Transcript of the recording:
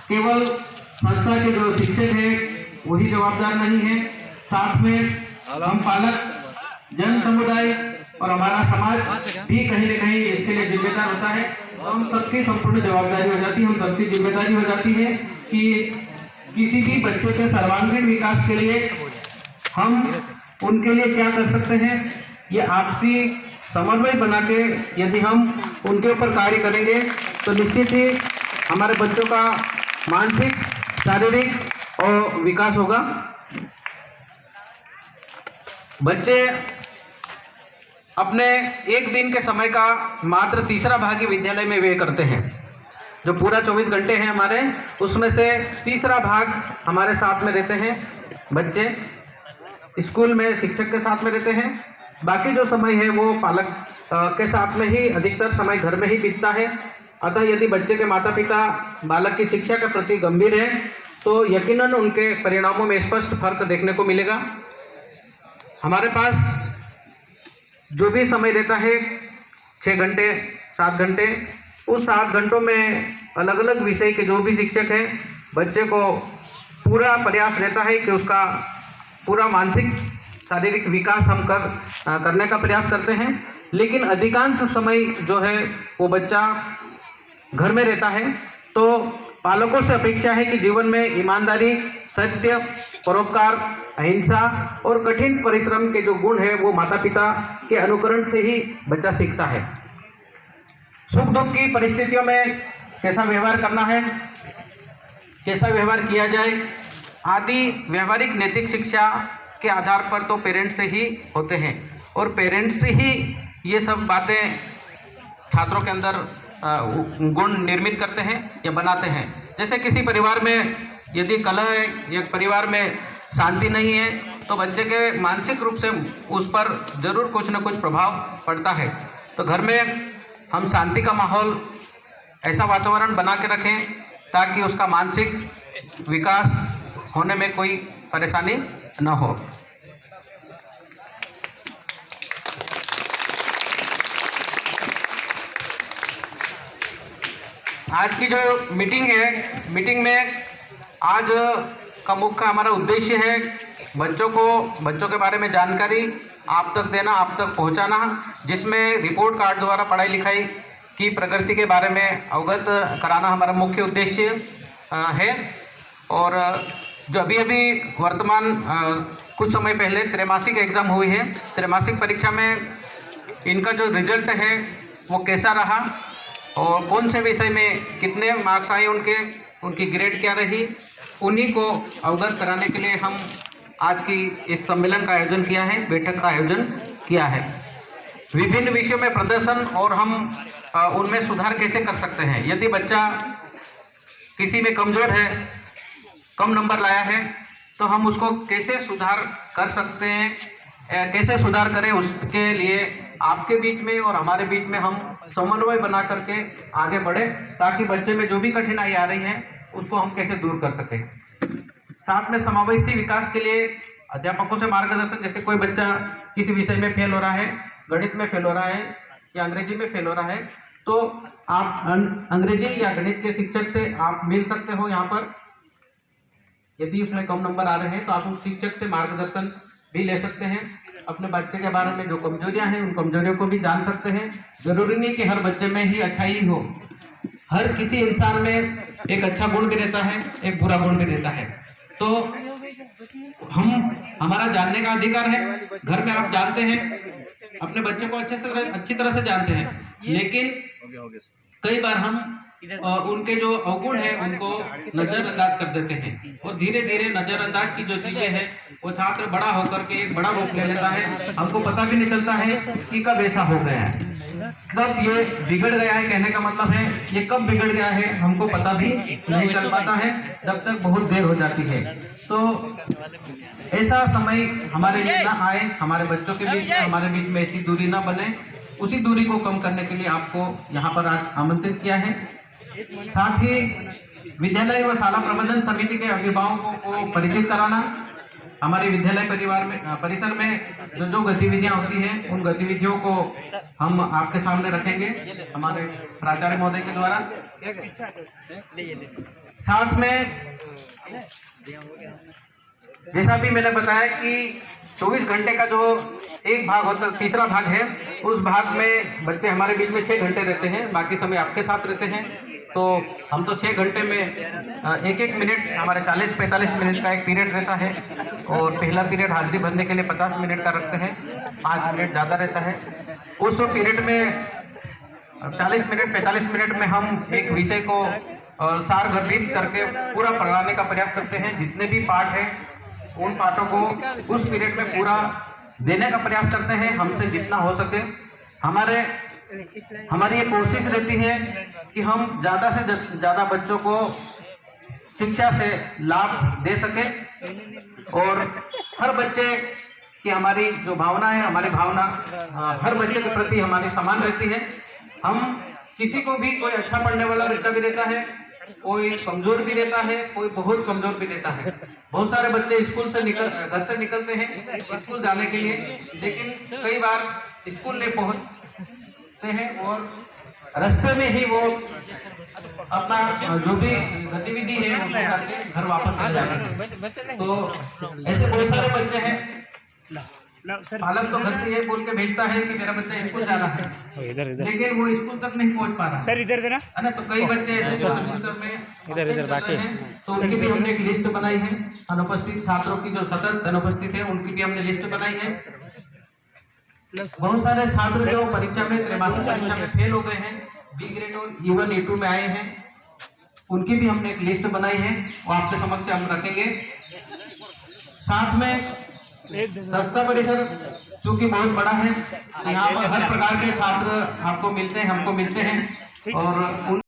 केवल संस्था के जो शिक्षक है वही जवाबदार नहीं है, साथ में हम पालक, जन समुदाय और हमारा समाज भी कहीं न कहीं इसके लिए जिम्मेदार होता है। तो हम सबकी संपूर्ण जवाबदारी हो जाती है, हम सबकी जिम्मेदारी हो जाती है कि किसी भी बच्चे के सर्वांगीण विकास के लिए हम उनके लिए क्या कर सकते हैं, ये आपसी समन्वय बना के यदि हम उनके ऊपर कार्य करेंगे तो निश्चित ही हमारे बच्चों का मानसिक, शारीरिक और विकास होगा। बच्चे अपने एक दिन के समय का मात्र तीसरा भाग ही विद्यालय में व्यय करते हैं। जो पूरा 24 घंटे हैं हमारे, उसमें से तीसरा भाग हमारे साथ में रहते हैं। बच्चे स्कूल में शिक्षक के साथ में रहते हैं, बाकी जो समय है वो पालक के साथ में ही, अधिकतर समय घर में ही बीतता है। अतः यदि बच्चे के माता पिता बालक की शिक्षा के प्रति गंभीर हैं तो यकीनन उनके परिणामों में स्पष्ट फर्क देखने को मिलेगा। हमारे पास जो भी समय रहता है 6 घंटे 7 घंटे, उस 7 घंटों में अलग अलग विषय के जो भी शिक्षक हैं, बच्चे को पूरा प्रयास रहता है कि उसका पूरा मानसिक शारीरिक विकास हम करने का प्रयास करते हैं। लेकिन अधिकांश समय जो है वो बच्चा घर में रहता है। तो पालकों से अपेक्षा है कि जीवन में ईमानदारी, सत्य, परोपकार, अहिंसा और कठिन परिश्रम के जो गुण है वो माता पिता के अनुकरण से ही बच्चा सीखता है। सुख दुख की परिस्थितियों में कैसा व्यवहार करना है, कैसा व्यवहार किया जाए आदि व्यवहारिक नैतिक शिक्षा के आधार पर तो पेरेंट्स से ही होते हैं, और पेरेंट्स ही ये सब बातें छात्रों के अंदर गुण निर्मित करते हैं या बनाते हैं। जैसे किसी परिवार में यदि कलह है या परिवार में शांति नहीं है तो बच्चे के मानसिक रूप से उस पर जरूर कुछ न कुछ प्रभाव पड़ता है। तो घर में हम शांति का माहौल, ऐसा वातावरण बना के रखें ताकि उसका मानसिक विकास होने में कोई परेशानी न हो। आज की जो मीटिंग है, मीटिंग में आज का मुख्य हमारा उद्देश्य है बच्चों के बारे में जानकारी आप तक देना, आप तक पहुंचाना, जिसमें रिपोर्ट कार्ड द्वारा पढ़ाई लिखाई की प्रगति के बारे में अवगत कराना हमारा मुख्य उद्देश्य है। और जो अभी वर्तमान कुछ समय पहले त्रैमासिक एग्ज़ाम हुई है, त्रैमासिक परीक्षा में इनका जो रिजल्ट है वो कैसा रहा और कौन से विषय में कितने मार्क्स आए, उनकी ग्रेड क्या रही, उन्हीं को अवगत कराने के लिए हम आज की इस सम्मेलन का आयोजन किया है, बैठक का आयोजन किया है। विभिन्न विषयों में प्रदर्शन और हम उनमें सुधार कैसे कर सकते हैं। यदि बच्चा किसी में कमज़ोर है, कम नंबर लाया है, तो हम उसको कैसे सुधार कर सकते हैं, कैसे सुधार करें, उसके लिए आपके बीच में और हमारे बीच में हम समन्वय बना करके आगे बढ़े ताकि बच्चे में जो भी कठिनाई आ रही है उसको हम कैसे दूर कर सकें। साथ में समावेशी विकास के लिए अध्यापकों से मार्गदर्शन, जैसे कोई बच्चा किसी विषय में फेल हो रहा है, गणित में फेल हो रहा है या अंग्रेजी में फेल हो रहा है, तो आप अंग्रेजी या गणित के शिक्षक से आप मिल सकते हो। यहाँ पर यदि उसमें कम नंबर आ रहे हैं तो आप उस शिक्षक से मार्गदर्शन भी ले सकते हैं। अपने बच्चे के बारे में जो कमजोरियां हैं उन कमजोरियों को भी जान सकते हैं। जरूरी नहीं कि हर बच्चे में ही अच्छाई हो, हर किसी इंसान में एक अच्छा गुण भी रहता है, एक बुरा गुण भी रहता है। तो हमारा जानने का अधिकार है। घर में आप जानते हैं, अपने बच्चे को अच्छी तरह से जानते हैं, लेकिन कई बार हम उनके जो अवगुण है उनको नजरअंदाज कर देते हैं और धीरे धीरे नजरअंदाज की जो चीजें हैं वो छात्र बड़ा होकर के एक बड़ा रूप ले लेता है। हमको पता भी नहीं चलता है कि कब ऐसा हो गया है, कब ये बिगड़ गया है। कहने का मतलब है ये कब बिगड़ गया है हमको पता भी नहीं चल पाता है जब तक बहुत देर हो जाती है। तो ऐसा समय हमारे लिए ना आए, हमारे बच्चों के बीच में, हमारे बीच में ऐसी दूरी ना बने। उसी दूरी को कम करने के लिए आपको यहाँ पर आज आमंत्रित किया है। साथ ही विद्यालय व शाला प्रबंधन समिति के अभिभावकों को परिचित कराना। हमारे विद्यालय परिसर में जो गतिविधियां होती हैं उन गतिविधियों को हम आपके सामने रखेंगे हमारे प्राचार्य महोदय के द्वारा। साथ में जैसा भी मैंने बताया कि 24 घंटे का जो एक भाग होता है, तीसरा भाग है, उस भाग में बच्चे हमारे बीच में 6 घंटे रहते हैं, बाकी समय आपके साथ रहते हैं। तो हम तो 6 घंटे में एक एक मिनट, हमारे 40-45 मिनट का एक पीरियड रहता है, और पहला पीरियड हाजिरी भरने के लिए 50 मिनट का रखते हैं, 5 मिनट ज़्यादा रहता है। उस पीरियड में 40 मिनट 45 मिनट में हम एक विषय को सारगर्भित करके पूरा पढ़ाने का प्रयास करते हैं। जितने भी पाठ हैं उन पाठों को उस पीरियड में पूरा देने का प्रयास करते हैं, हमसे जितना हो सके। हमारी ये कोशिश रहती है कि हम ज़्यादा से ज़्यादा बच्चों को शिक्षा से लाभ दे सके, और हर बच्चे की हमारी जो भावना है, हमारी भावना हर बच्चे के प्रति हमारी समान रहती है। हम किसी को भी, कोई अच्छा पढ़ने वाला बच्चा भी रहता है, कोई कमजोर भी रहता है, कोई बहुत कमजोर भी रहता है। बहुत सारे बच्चे स्कूल से घर से निकलते हैं स्कूल जाने के लिए, लेकिन कई बार स्कूल नहीं पहुंचते हैं और रास्ते में ही वो अपना जो भी गतिविधि है वो करके घर वापस आ जाते हैं। तो ऐसे बहुत सारे बच्चे हैं, पालक तो घर से ये बोल के भेजता है कि मेरा बच्चा स्कूल जाना है, लेकिन वो स्कूल तक नहीं पहुंच पा रहा सर, इधर देना है ना। तो कई बच्चे ऐसे जो रजिस्टर में इधर बाकी हैं, तो उनकी भी हमने एक लिस्ट बनाई है। अनुपस्थित छात्रों की जो सतत अनुपस्थित है उनकी भी हमने लिस्ट बनाई है। बहुत सारे छात्र जो परीक्षा में, त्रैमासिक परीक्षा में फेल हो गए हैं, बी ग्रेड और E1 E2 में आए हैं, उनकी भी हमने एक लिस्ट बनाई है, वो आपके समक्ष हम रखेंगे। साथ में संस्था परिसर चूंकि बहुत बड़ा है, यहाँ पर हर प्रकार के छात्र आपको मिलते हैं, हमको मिलते हैं, और